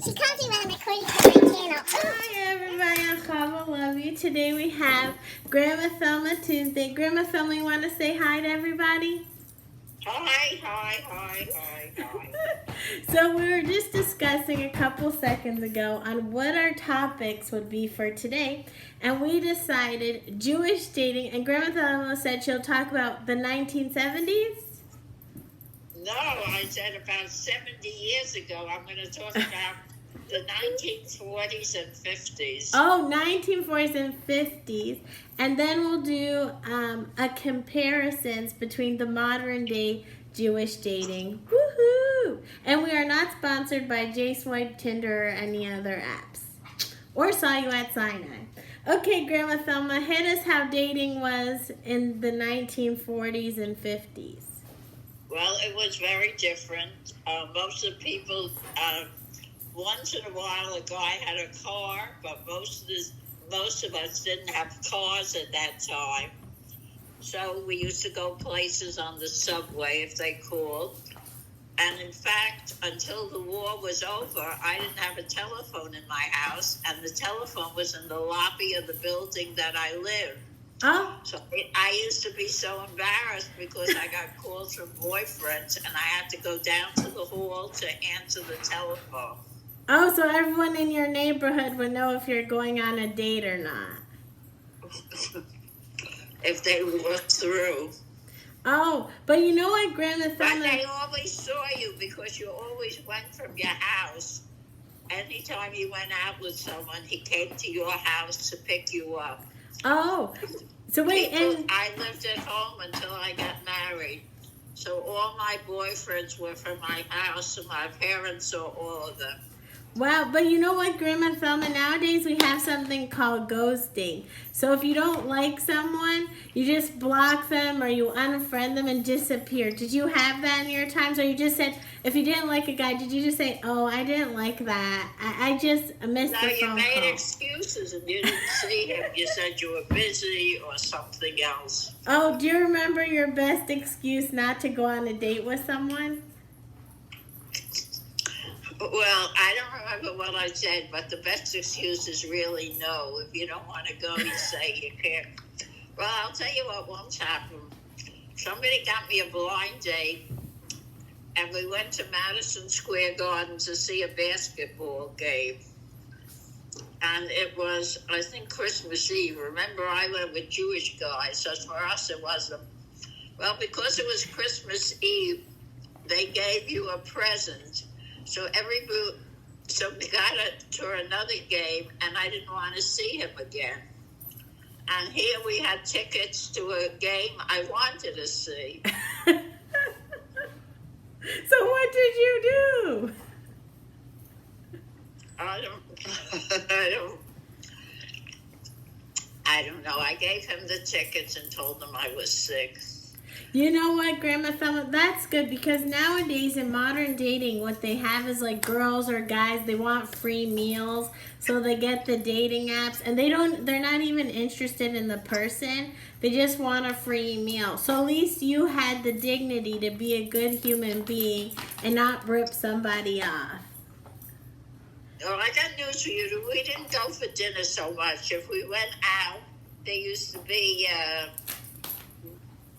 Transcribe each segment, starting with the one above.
She's constantly running recording to my channel. Hi everybody, I'm Kava Love You. Today we have Grandma Thelma Tuesday. Grandma Thelma, you want to say hi to everybody? Hi. So we were just discussing a couple seconds ago on what our topics would be for today, and we decided Jewish dating, and Grandma Thelma said she'll talk about the 1970s. No, I said about 70 years ago, I'm going to talk about the 1940s and 50s. Oh, 1940s and 50s. And then we'll do a comparisons between the modern day Jewish dating. Woohoo! And we are not sponsored by JSwipe, Tinder, or any other apps. Or Saw You at Sinai. Okay, Grandma Thelma, hit us how dating was in the 1940s and 50s. Well, it was very different. Most of the people, once in a while, a guy had a car, but most of us didn't have cars at that time. So we used to go places on the subway if they called. And in fact, until the war was over, I didn't have a telephone in my house, and the telephone was in the lobby of the building that I lived. Oh. So I used to be so embarrassed because I got calls from boyfriends, and I had to go down to the hall to answer the telephone. Oh, so everyone in your neighborhood would know if you're going on a date or not. If they looked through. Oh, but you know what, Grandma Thelma? But they always saw you because you always went from your house. Anytime you went out with someone, he came to your house to pick you up. Oh, so wait, and I lived at home until I got married. So all my boyfriends were from my house, and my parents saw all of them. wow, but you know what, Grandma Thelma? Nowadays we have something called ghosting. So if you don't like someone, you just block them or you unfriend them and disappear. Did you have that in your times? Or you just said, if you didn't like a guy, did you just say, oh, I didn't like that. I just missed the phone call. No, you made excuses and you didn't see him. You said you were busy or something else. Oh, do you remember your best excuse not to go on a date with someone? Well, I don't remember what I said, but the best excuse is really no. If you don't want to go, you say you can't. Well, I'll tell you what once happened. Somebody got me a blind date, and we went to Madison Square Garden to see a basketball game. And it was, I think, Christmas Eve. Remember, I went with Jewish guys, so for us it wasn't. Well, because it was Christmas Eve, they gave you a present. So we got to another game, and I didn't want to see him again. And here we had tickets to a game I wanted to see. So what did you do? I don't know. I gave him the tickets and told him I was sick. You know what, Grandma Thelma? That's good because nowadays in modern dating, what they have is like girls or guys, they want free meals. So they get the dating apps and they're not even interested in the person. They just want a free meal. So at least you had the dignity to be a good human being and not rip somebody off. Oh, I got news for you. We didn't go for dinner so much. If we went out, there used to be...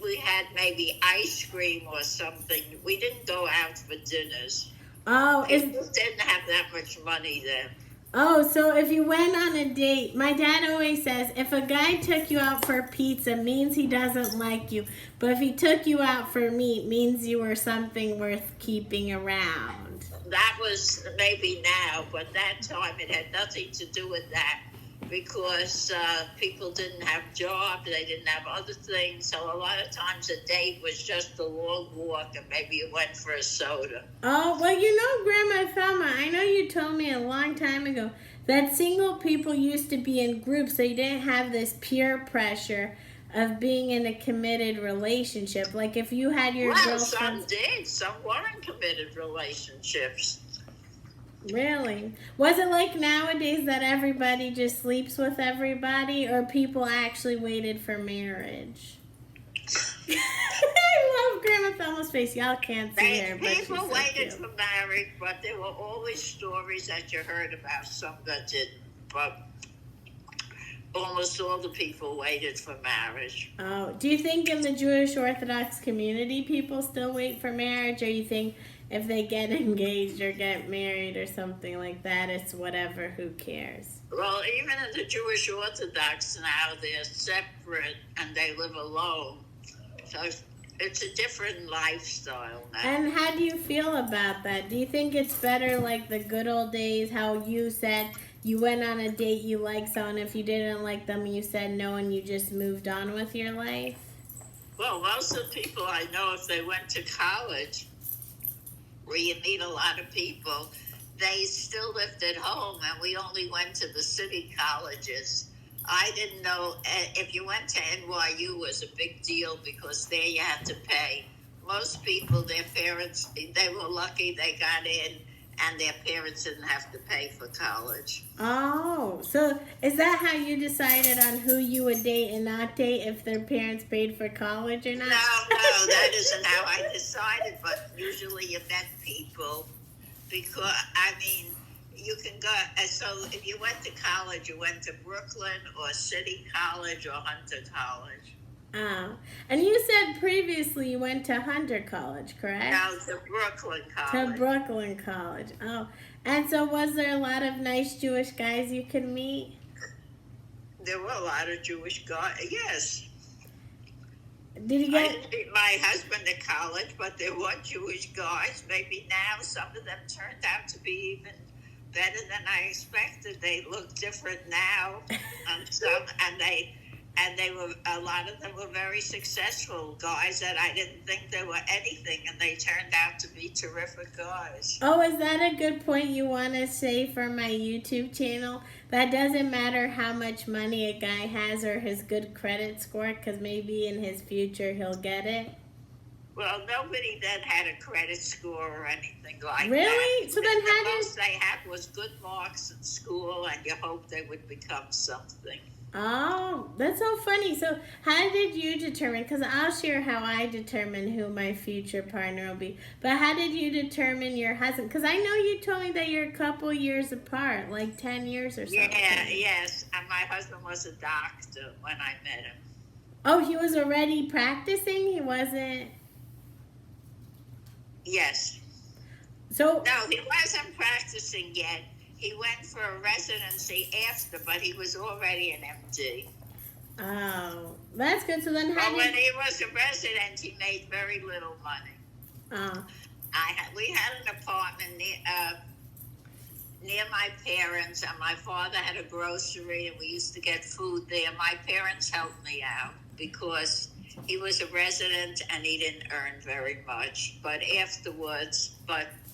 we had maybe ice cream or something. We didn't go out for dinners. Oh, people didn't have that much money then. Oh, so if you went on a date, my dad always says, if a guy took you out for pizza, means he doesn't like you. But if he took you out for meat, means you were something worth keeping around. That was maybe now, but that time it had nothing to do with that. Because people didn't have jobs, they didn't have other things. So a lot of times a date was just a long walk and maybe you went for a soda. Oh, well, you know, Grandma Thelma, I know you told me a long time ago that single people used to be in groups so you didn't have this peer pressure of being in a committed relationship. Like if you had your girlfriend... some did. Some were in committed relationships. Really? Was it like nowadays that everybody just sleeps with everybody or people actually waited for marriage? I love Grandma Thelma's face. Y'all can't see her, but she's so People waited cute. for marriage, but there were always stories that you heard about, some that didn't. But almost all the people waited for marriage. Oh, do you think in the Jewish Orthodox community people still wait for marriage, or you think if they get engaged or get married or something like that, it's whatever, who cares? Well, even in the Jewish Orthodox now, they're separate and they live alone. So it's a different lifestyle now. And how do you feel about that? Do you think it's better like the good old days, how you said you went on a date, you liked someone, if you didn't like them, you said no and you just moved on with your life? Well, most of the people I know, if they went to college, where you meet a lot of people, they still lived at home, and we only went to the city colleges. I didn't know if you went to NYU was a big deal because there you had to pay. Most people, their parents, they were lucky they got in, and their parents didn't have to pay for college. Oh, so is that how you decided on who you would date and not date, if their parents paid for college or not? No, that isn't how I decided, but usually you met people because, I mean, you can go, so if you went to college, you went to Brooklyn or City College or Hunter College. Oh, and you said previously you went to Hunter College, correct? No, to Brooklyn College. To Brooklyn College. Oh, and so was there a lot of nice Jewish guys you could meet? There were a lot of Jewish guys, yes. Did you I get... didn't meet my husband at college, but there were Jewish guys. Maybe now some of them turned out to be even better than I expected. They look different now, and they were, a lot of them were very successful guys that I didn't think they were anything, and they turned out to be terrific guys. Oh, is that a good point you want to say for my YouTube channel? That doesn't matter how much money a guy has or his good credit score, because maybe in his future he'll get it. Well, nobody then had a credit score or anything like that. Really? So then how The did... most they had was good marks in school, and you hoped they would become something. Oh, that's so funny. So how did you determine, because I'll share how I determine who my future partner will be, but how did you determine your husband? Because I know you told me that you're a couple years apart, like 10 years or something. Yeah, yes. And my husband was a doctor when I met him. Oh, he was already practicing? He wasn't... Yes. So... No, he wasn't practicing yet. He went for a residency after, but he was already an MD. Oh, that's good. So then how But when did... he was a resident, he made very little money. Oh. We had an apartment near my parents, and my father had a grocery, and we used to get food there. My parents helped me out because he was a resident and he didn't earn very much. But afterwards,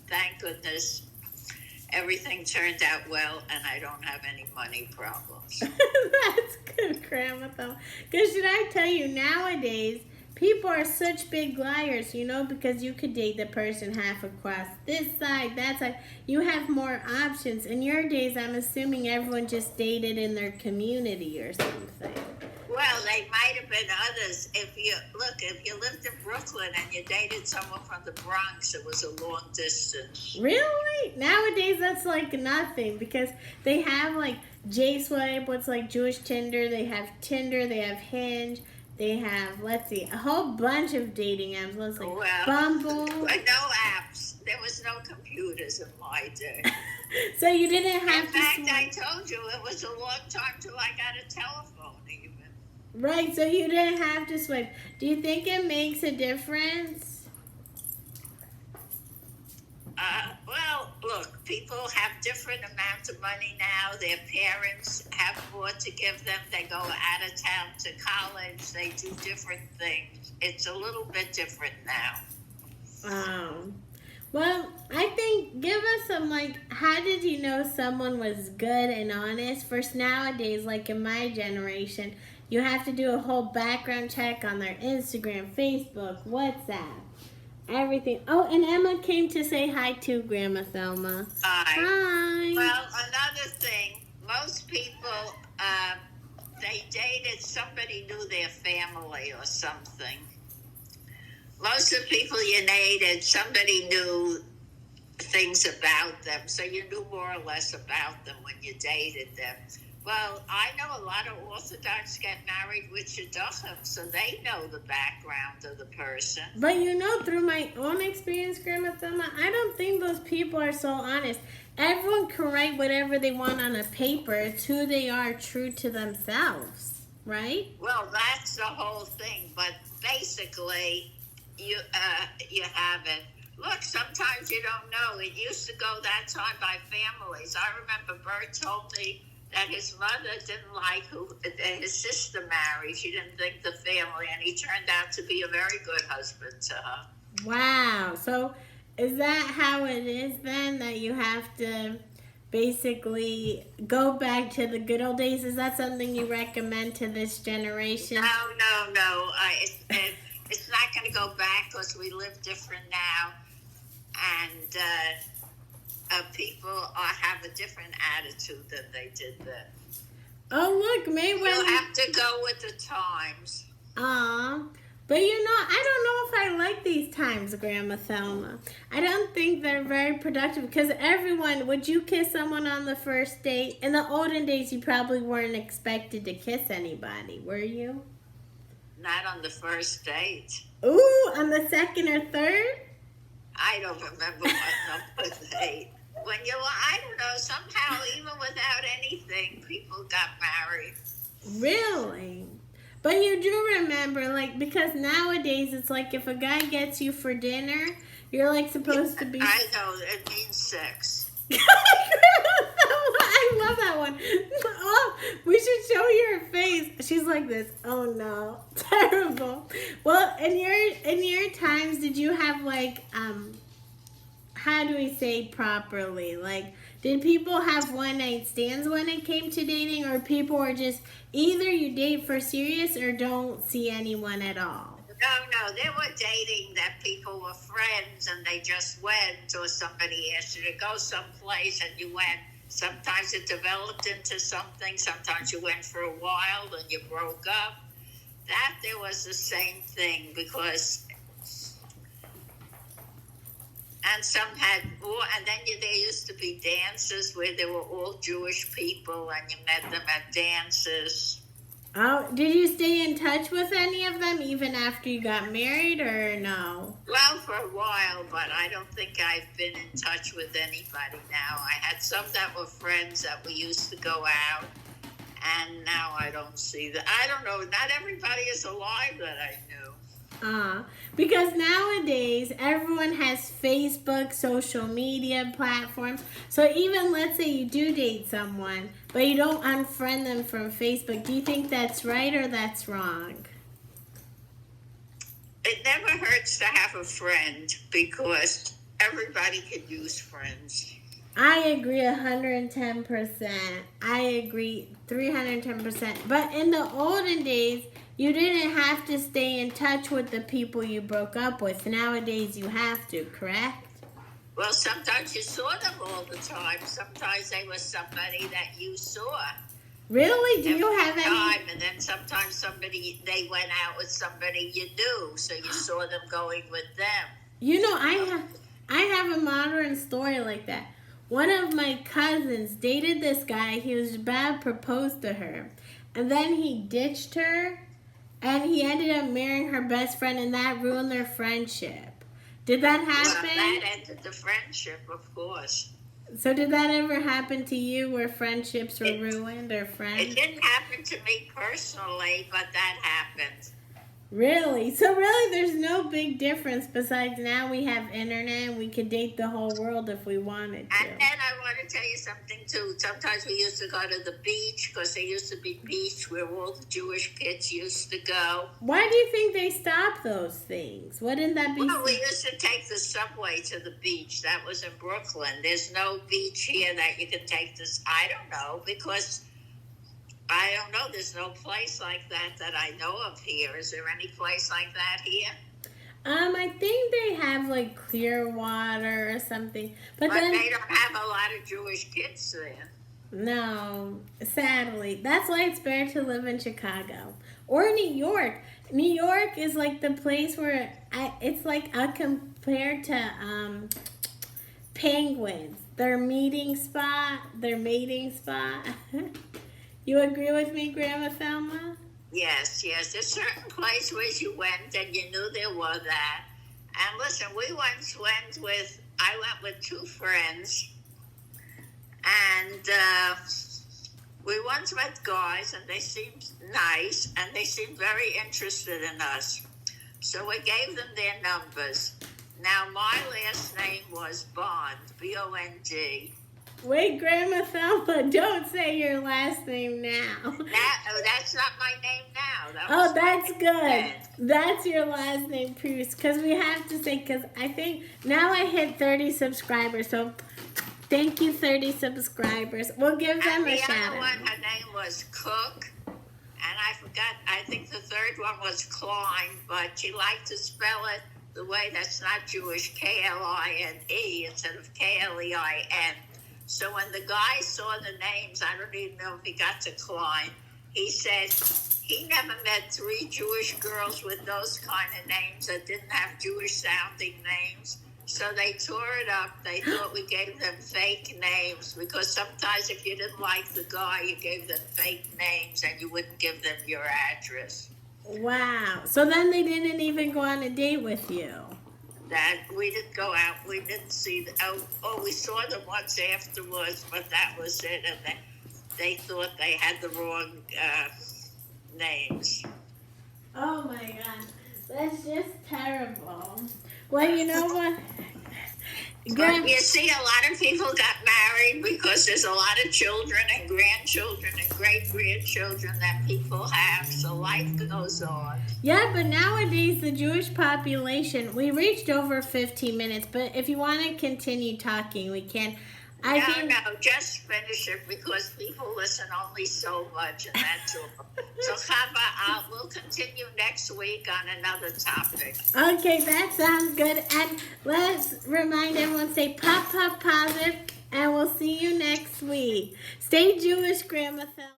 thank goodness, everything turned out well, and I don't have any money problems. That's good, Grandma, though. Because should I tell you, nowadays, people are such big liars, you know, because you could date the person half across this side, that side. You have more options. In your days, I'm assuming everyone just dated in their community or something. Well, they might have been others. If you lived in Brooklyn and you dated someone from the Bronx, it was a long distance. Really? Nowadays, that's like nothing because they have like J-Swipe, what's like Jewish Tinder. They have Tinder. They have Hinge. They have, let's see, a whole bunch of dating apps. Let's like Bumble. But no apps. There was no computers in my day. So you didn't have in to. In fact, I told you it was a long time till I got a telephone even. Right, so you didn't have to swipe. Do you think it makes a difference? Well, look, people have different amounts of money now. Their parents have more to give them. They go out of town to college. They do different things. It's a little bit different now. Well, I think, give us some, like, how did you know someone was good and honest? First, nowadays, like in my generation, you have to do a whole background check on their Instagram, Facebook, WhatsApp, everything. Oh, and Emma came to say hi to Grandma Thelma. Hi. Well, Hi. another thing, most people, they dated, somebody knew their family or something. Most of the people you dated, somebody knew things about them, so you knew more or less about them when you dated them. Well, I know a lot of Orthodox get married with shidduchim, so they know the background of the person. But through my own experience, Grandma Thelma, I don't think those people are so honest. Everyone can write whatever they want on a paper. It's who they are, true to themselves, right? Well, that's the whole thing. But basically, you have it. Look, sometimes you don't know. It used to go that time by families. I remember Bert told me that his mother didn't like who his sister married. She didn't think the family, and he turned out to be a very good husband to her. Wow. So is that how it is then, that you have to basically go back to the good old days? Is that something you recommend to this generation? No. It's not going to go back because we live different now, and people have a different attitude than they did then. Oh, look, maybe You have to go with the times. But I don't know if I like these times, Grandma Thelma. I don't think they're very productive because would you kiss someone on the first date? In the olden days, you probably weren't expected to kiss anybody, were you? Not on the first date. Ooh, on the second or third? I don't remember what number date. I don't know, somehow, even without anything, people got married. Really? But you do remember, because nowadays it's like if a guy gets you for dinner, you're supposed to be. I know, it means sex. I love that one. Oh, we should show your face. She's like this. Oh no, terrible. Well, in your times, did you have how do we say properly? Did people have one night stands when it came to dating, or people were just either you date for serious or don't see anyone at all? No, they were dating that people were friends and they just went, or somebody asked you to go someplace and you went. Sometimes it developed into something. Sometimes you went for a while and you broke up. That there was the same thing because. And some had, and then there used to be dances where there were all Jewish people and you met them at dances. Oh, did you stay in touch with any of them even after you got married, or no? Well, for a while, but I don't think I've been in touch with anybody now. I had some that were friends that we used to go out, and now I don't see that. I don't know, not everybody is alive that I knew. Because nowadays everyone has Facebook, social media platforms. So even let's say you do date someone, but you don't unfriend them from Facebook. Do you think that's right or that's wrong? It never hurts to have a friend because everybody could use friends. I agree 110%. I agree 310%. But in the olden days, you didn't have to stay in touch with the people you broke up with. Nowadays, you have to, correct? Well, sometimes you saw them all the time. Sometimes they were somebody that you saw. Really? Do you have any? And then sometimes they went out with somebody you knew, so you saw them going with them. I have a modern story like that. One of my cousins dated this guy. He was about to propose to her. And then he ditched her. And he ended up marrying her best friend. And that ruined their friendship. Did that happen? Well, that ended the friendship, of course. So did that ever happen to you where friendships were ruined or friends? It didn't happen to me personally, but that happened. Really? So really there's no big difference besides now we have internet and we could date the whole world if we wanted to. And then I want to tell you something too. Sometimes we used to go to the beach because there used to be beach where all the Jewish kids used to go. Why do you think they stopped those things? Wouldn't that be... Well, we used to take the subway to the beach. That was in Brooklyn. There's no beach here that you can take this. I don't know because... I don't know. There's no place like that I know of here. Is there any place like that here? I think they have Clearwater or something. But then they don't have a lot of Jewish kids there. No, sadly. That's why it's better to live in Chicago. Or New York. New York is like the place where it's like compared to penguins. Their meeting spot, their mating spot. You agree with me, Grandma Thelma? Yes, yes. There's certain places you went and you knew there was that. And listen, I went with two friends, and we once met guys, and they seemed nice, and they seemed very interested in us. So we gave them their numbers. Now, my last name was Bond, B-O-N-D. Wait, Grandma Thelma, don't say your last name now. That's not my name now. Oh, that's good. Then. That's your last name, Bruce. Because we have to say, because I think now I hit 30 subscribers. So thank you, 30 subscribers. We'll give them a shout out. The other one, her name was Cook. And I forgot, I think the third one was Klein. But she liked to spell it the way that's not Jewish, K-L-I-N-E instead of K-L-E-I-N. So when the guy saw the names, I don't even know if he got to Klein, he said he never met 3 Jewish girls with those kind of names that didn't have Jewish-sounding names. So they tore it up. They thought we gave them fake names because sometimes if you didn't like the guy, you gave them fake names and you wouldn't give them your address. Wow. So then they didn't even go on a date with you. That we didn't go out, we didn't see them. We saw them once afterwards, but that was it. And they thought they had the wrong names. Oh my God, that's just terrible. Well, you know what? But you see, a lot of people got married because there's a lot of children and grandchildren and great-grandchildren that people have, so life goes on. Yeah, but nowadays the Jewish population, we reached over 15 minutes, but if you want to continue talking, we can. No, just finish it because people listen only so much, and that's all. So, Chava, we'll continue next week on another topic. Okay, that sounds good. And let's remind everyone, say pop, pop, positive, and we'll see you next week. Stay Jewish, Grandma Thelma.